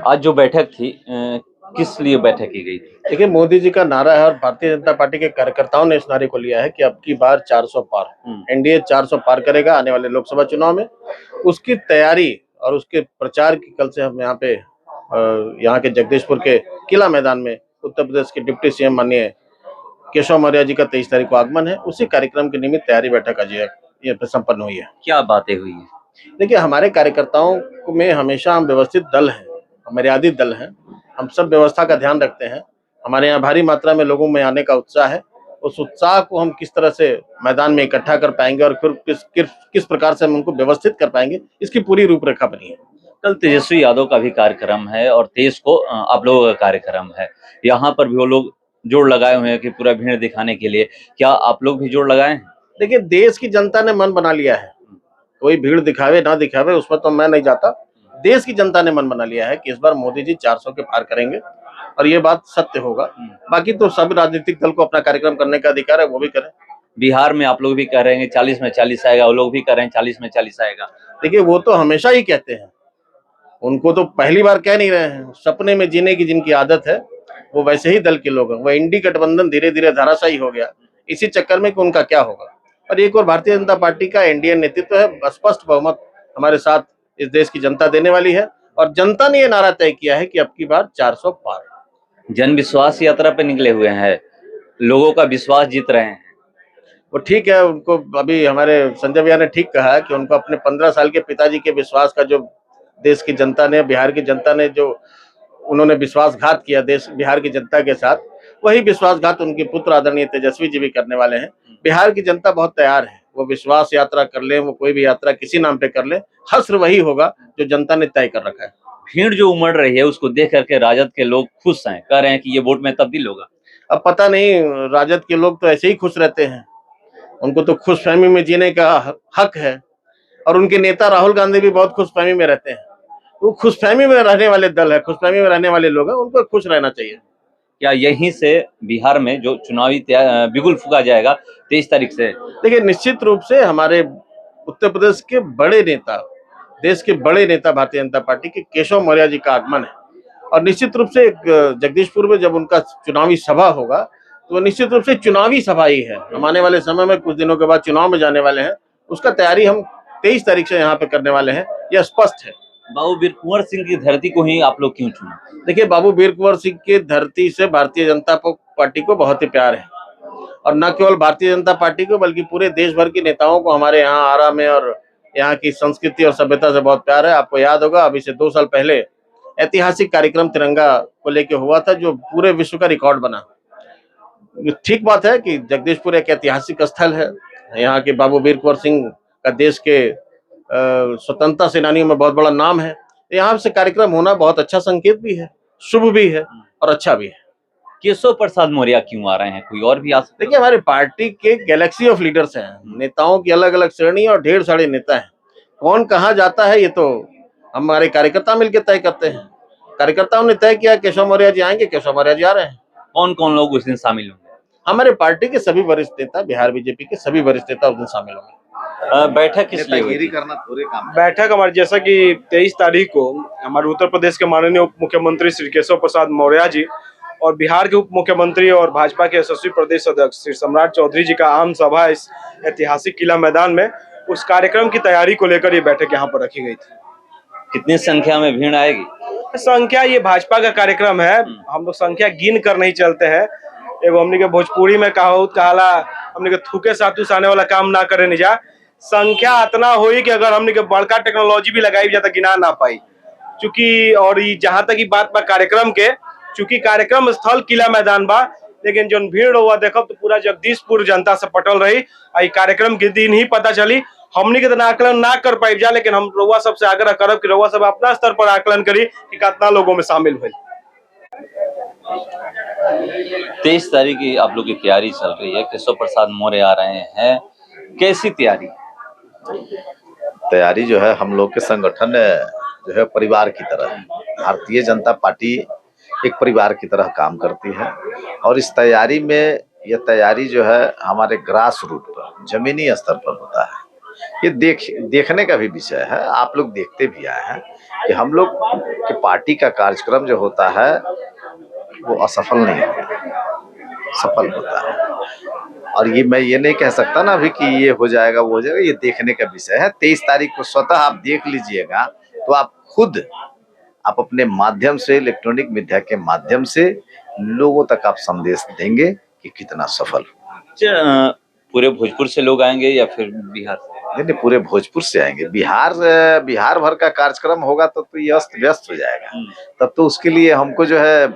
आज जो बैठक थी किस लिए बैठक की गई थी? देखिए, मोदी जी का नारा है और भारतीय जनता पार्टी के कार्यकर्ताओं ने इस नारे को लिया है कि अब की बार 400 पार। एनडीए 400 पार करेगा आने वाले लोकसभा चुनाव में। उसकी तैयारी और उसके प्रचार की कल से हम यहाँ के जगदीशपुर के किला मैदान में उत्तर प्रदेश के डिप्टी सीएम माननीय केशव मौर्य जी का 23 तारीख को आगमन है। उसी कार्यक्रम के निमित्त तैयारी बैठक आज ये संपन्न हुई है। क्या बातें हुई है? देखिए, हमारे कार्यकर्ताओं में हमेशा हम व्यवस्थित दल हैं, मर्यादित दल हैं। हम सब व्यवस्था का ध्यान रखते हैं। हमारे यहाँ भारी मात्रा में लोगों में आने का उत्साह है। उस उत्साह को हम किस तरह से मैदान में इकट्ठा कर पाएंगे और फिर किस प्रकार से हम उनको व्यवस्थित कर पाएंगे, इसकी पूरी रूपरेखा बनी है। कल तेजस्वी यादव का भी कार्यक्रम है और 23 को आप लोगों का कार्यक्रम है। यहाँ पर भी वो लोग जोड़ लगाए हुए हैं कि पूरा भीड़ दिखाने के लिए। क्या आप लोग भी जोड़ लगाए हैं? देखिए, देश की जनता ने मन बना लिया है। कोई भीड़ दिखावे ना दिखावे उसमें तो मैं नहीं जाता। देश की जनता ने मन बना लिया है कि इस बार मोदी जी 400 के पार करेंगे और ये बात सत्य होगा। बाकी तो सब राजनीतिक दल को अपना कार्यक्रम करने का अधिकार है, वो भी करें। बिहार में आप लोग भी कह रहे हैं 40 में 40 आएगा, वो लोग भी कह रहे हैं 40 में 40 आएगा। देखिए, वो तो हमेशा ही कहते हैं, उनको तो पहली बार कह नहीं रहे हैं। सपने में जीने की जिनकी आदत है वो वैसे ही दल के लोग हैं। वो इंडी गठबंधन धीरे धीरे धराशायी हो गया इसी चक्कर में कि उनका क्या होगा। और एक और भारतीय जनता पार्टी का एनडीए नेतृत्व है, स्पष्ट बहुमत हमारे साथ इस देश की जनता देने वाली है और जनता ने ये नारा तय किया है कि अब की बार 400 पार। जन विश्वास यात्रा पे निकले हुए हैं, लोगों का विश्वास जीत रहे हैं। वो ठीक है, उनको अभी हमारे संजय भैया ने ठीक कहा कि उनको अपने 15 साल के पिताजी के विश्वास का जो देश की जनता ने, बिहार की जनता ने जो उन्होंने विश्वासघात किया देश बिहार की जनता के साथ, वही विश्वासघात उनके पुत्र आदरणीय तेजस्वी जी भी करने वाले हैं। बिहार की जनता बहुत तैयार है, वो विश्वास यात्रा कर ले, वो कोई भी यात्रा किसी नाम पे कर ले, हश्र वही होगा जो जनता ने तय कर रखा है। भीड़ जो उमड़ रही है उसको देख करके राजद के लोग खुश हैं, कह रहे हैं कि ये वोट में तब्दील होगा। अब पता नहीं, राजद के लोग तो ऐसे ही खुश रहते हैं, उनको तो खुशफहमी में जीने का हक है और उनके नेता राहुल गांधी भी बहुत खुशफहमी में रहते हैं। वो खुशफहमी में रहने वाले दल है, खुशफहमी में रहने वाले लोग हैं, उनको खुश रहना चाहिए। क्या यहीं से बिहार में जो चुनावी बिगुल फूका जाएगा 23 तारीख से? देखिए, निश्चित रूप से हमारे उत्तर प्रदेश के बड़े नेता, देश के बड़े नेता भारतीय जनता पार्टी के केशव मौर्य जी का आगमन है और निश्चित रूप से जगदीशपुर में जब उनका चुनावी सभा होगा तो निश्चित रूप से चुनावी सभा ही है। हम आने वाले समय में कुछ दिनों के बाद चुनाव में जाने वाले हैं, उसका तैयारी हम 23 तारीख से यहाँ पे करने वाले हैं, यह स्पष्ट है। बाबू वीर कुंवर सिंह की धरती को ही आप लोग क्यों चुना? देखिए, बाबू वीर कुंवर सिंह की धरती से भारतीय जनता पार्टी को बहुत ही प्यार है और न केवल भारतीय जनता पार्टी को बल्कि पूरे देश भर के नेताओं को हमारे यहाँ आरा में और यहाँ की संस्कृति और सभ्यता से बहुत प्यार है। आपको याद होगा, अभी से 2 साल पहले ऐतिहासिक कार्यक्रम तिरंगा को लेकर हुआ था जो पूरे विश्व का रिकॉर्ड बना। ठीक बात है कि जगदीशपुर एक ऐतिहासिक स्थल है। यहाँ के बाबू वीर कुंवर सिंह का देश के स्वतंत्रता सेनानियों में बहुत बड़ा नाम है। यहाँ से कार्यक्रम होना बहुत अच्छा संकेत भी है, शुभ भी है और अच्छा भी है। केशव प्रसाद मौर्य क्यों आ रहे हैं, कोई और भी आ सकते? देखिए, हमारे पार्टी के गैलेक्सी ऑफ लीडर्स हैं, नेताओं की अलग अलग श्रेणी और ढेर सारे नेता हैं। कौन कहाँ जाता है ये तो हमारे कार्यकर्ता मिलकर तय करते हैं। कार्यकर्ताओं ने तय किया केशव मौर्य जी आएंगे, केशव मौर्य जी आ रहे हैं। कौन कौन लोग उस दिन शामिल होंगे? हमारे पार्टी के सभी वरिष्ठ नेता, बिहार बीजेपी के सभी वरिष्ठ नेता उस दिन शामिल होंगे। बैठक किस लिए हुई? बैठक हमारी, जैसा कि 23 तारीख को हमारे उत्तर प्रदेश के माननीय उप मुख्यमंत्री श्री केशव प्रसाद मौर्य जी और बिहार के उप मुख्यमंत्री और भाजपा के यशस्वी प्रदेश अध्यक्ष श्री सम्राट चौधरी जी का आम सभा इस ऐतिहासिक किला मैदान में, उस कार्यक्रम की तैयारी को लेकर ये बैठक यहाँ पर रखी गई थी। कितनी संख्या में भीड़ आएगी? संख्या, ये भाजपा का कार्यक्रम है, हम लोग संख्या गिन कर नहीं चलते हैं। एगो हमने के भोजपुरी में कहाला हमने के थूके सातू साने वाला काम ना करे नहीं जा। संख्या इतना हुई कि अगर हमने के बड़का टेक्नोलॉजी भी लगाई जाता गिना ना पाई। चूंकि और जहां तक की बात बा कार्यक्रम के, चूंकि कार्यक्रम स्थल किला मैदान बा, लेकिन जो भीड़ हुआ देखो तो पूरा जगदीशपुर जनता से पटल रही। कार्यक्रम के दिन ही पता चली। हमने के तो आकलन ना कर पाई जा, लेकिन हम रउआ सबसे आग्रह करब कि रउआ सब अपना स्तर पर आकलन करी कि कितना लोगों में शामिल हुई। 23 तारीख की आप लोग की तैयारी चल रही है, केशव प्रसाद मौर्य आ रहे हैं, कैसी तैयारी? तैयारी जो है, हम लोग के संगठन जो है परिवार की तरह, भारतीय जनता पार्टी एक परिवार की तरह काम करती है और इस तैयारी में, यह तैयारी जो है हमारे ग्रास रूट पर, जमीनी स्तर पर होता है। ये देखने का भी विषय है। आप लोग देखते भी आए हैं कि हम लोग के पार्टी का कार्यक्रम जो होता है वो असफल नहीं होता, सफल होता है। और मैं ये नहीं कह सकता ना अभी कि ये हो जाएगा वो हो जाएगा, ये देखने का विषय है। 23 तारीख को स्वतः आप देख लीजिएगा तो आप खुद आप अपने माध्यम से, इलेक्ट्रॉनिक मीडिया के माध्यम से लोगों तक आप संदेश देंगे कि कितना सफल। पूरे भोजपुर से लोग आएंगे या फिर बिहार से? नहीं, पूरे भोजपुर से आएंगे। बिहार भर का कार्यक्रम होगा तो ये अस्त व्यस्त हो जाएगा। तब तो उसके लिए हमको जो है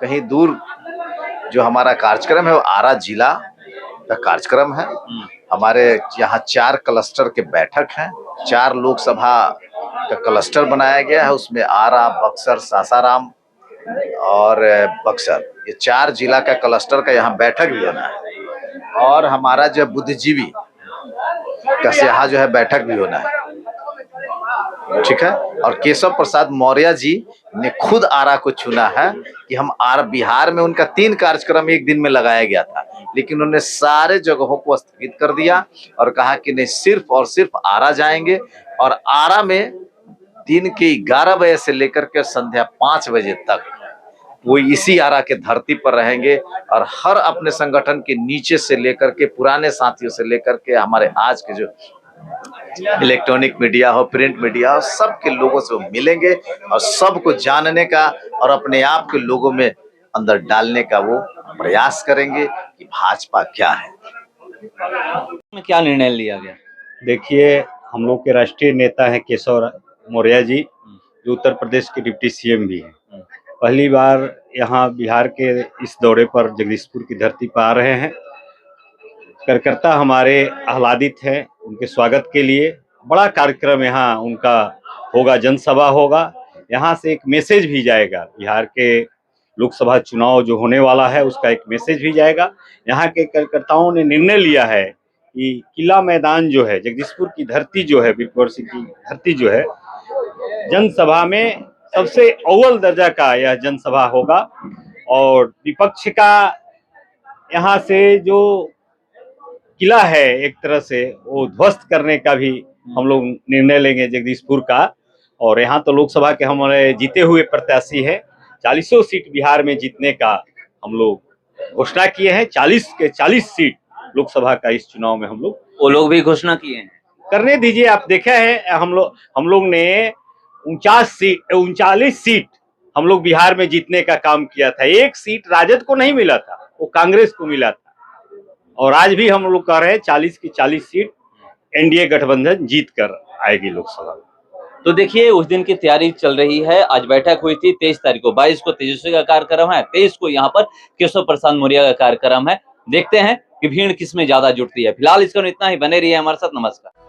कहीं दूर जो हमारा कार्यक्रम है वो आरा जिला का कार्यक्रम है। हमारे यहाँ 4 क्लस्टर के बैठक हैं, 4 लोकसभा का क्लस्टर बनाया गया है। उसमें आरा, बक्सर, सासाराम और बक्सर, ये 4 जिला का क्लस्टर का यहाँ बैठक भी होना है। और हमारा जो बुद्धिजीवी का यहाँ जो है बैठक भी होना है, ठीक है। और केशव प्रसाद मौर्य जी ने खुद आरा को चुना है कि हम बिहार में उनका 3 कार्यक्रम एक दिन में लगाया गया था, लेकिन उन्होंने सारे जगहों को स्थगित कर दिया और कहा कि नहीं, सिर्फ और सिर्फ आरा जाएंगे। और आरा में दिन के 11 बजे से लेकर के संध्या 5 बजे तक वो इसी आरा के धरती पर रहेंगे और हर अपने संगठन के नीचे से लेकर के, पुराने साथियों से लेकर के, हमारे आज के जो इलेक्ट्रॉनिक मीडिया हो, प्रिंट मीडिया हो, सबके लोगों से वो मिलेंगे और सबको जानने का और अपने आप के लोगों में अंदर डालने का वो प्रयास करेंगे कि भाजपा क्या है। क्या निर्णय लिया गया? देखिए, हम लोग के राष्ट्रीय नेता हैं केशव मौर्य जी, जो उत्तर प्रदेश के डिप्टी सीएम भी हैं। पहली बार यहाँ बिहार के इस दौरे पर जगदीशपुर की धरती पर आ रहे हैं। कार्यकर्ता हमारे आह्लादित हैं उनके स्वागत के लिए। बड़ा कार्यक्रम यहाँ उनका होगा, जनसभा होगा। यहाँ से एक मैसेज भी जाएगा, बिहार के लोकसभा चुनाव जो होने वाला है उसका एक मैसेज भी जाएगा। यहाँ के कार्यकर्ताओं ने निर्णय लिया है कि किला मैदान जो है, जगदीशपुर की धरती जो है, बीरपुर की धरती जो है, जनसभा में सबसे अव्वल दर्जा का यह जनसभा होगा। और विपक्ष का यहाँ से जो किला है एक तरह से वो ध्वस्त करने का भी हम लोग निर्णय लेंगे जगदीशपुर का। और यहाँ तो लोकसभा के हमारे जीते हुए प्रत्याशी है, 40 सीट बिहार में जीतने का हम लोग घोषणा किए हैं। 40 के 40 सीट लोकसभा का इस चुनाव में हम लोग, वो लोग भी घोषणा किए हैं। करने दीजिए, आप देखा है हम लोग ने 39 सीट हम लोग बिहार में जीतने का काम किया था। 1 सीट राजद को नहीं मिला था, वो कांग्रेस को मिला था। और आज भी हम लोग कह रहे हैं 40 की 40 सीट एनडीए गठबंधन जीत कर आएगी लोकसभा। तो देखिए, उस दिन की तैयारी चल रही है। आज बैठक हुई थी 23 तारीख को, 22 को तेजस्वी का कार्यक्रम है, 23 को यहाँ पर केशव प्रसाद मौर्य का कार्यक्रम है। देखते हैं कि भीड़ किसमें ज्यादा जुटती है। फिलहाल इसका इतना ही, बने रहिए हमारे साथ। नमस्कार।